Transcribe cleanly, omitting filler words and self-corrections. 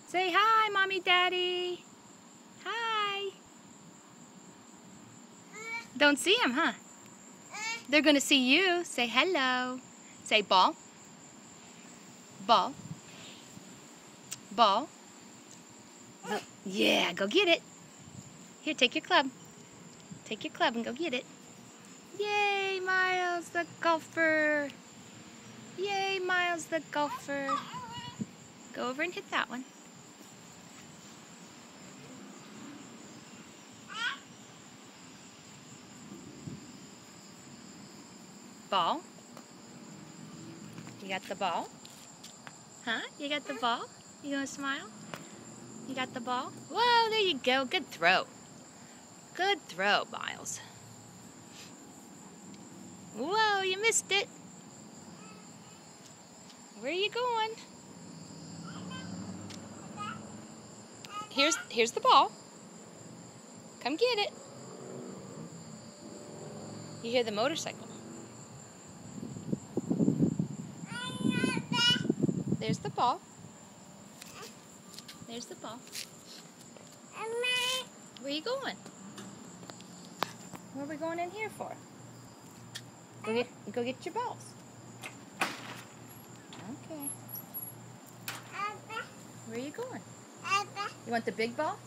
Say hi, Mommy, Daddy. Hi. Don't see them, huh? They're going to see you. Say hello. Say ball. Ball. Ball. Yeah, go get it. Here, take your club. Take your club and go get it. Yay, Miles the golfer. Yay, Miles the golfer. Go over and hit that one. Ball. You got the ball? Huh? You got the ball? You gonna smile? You got the ball? Whoa, there you go. Good throw. Good throw, Miles. Whoa, you missed it. Where are you going? Here's the ball. Come get it. You hear the motorcycle. There's the ball. There's the ball. Where are you going? What are we going in here for? Go get your balls. Okay. Where are you going? You want the big ball?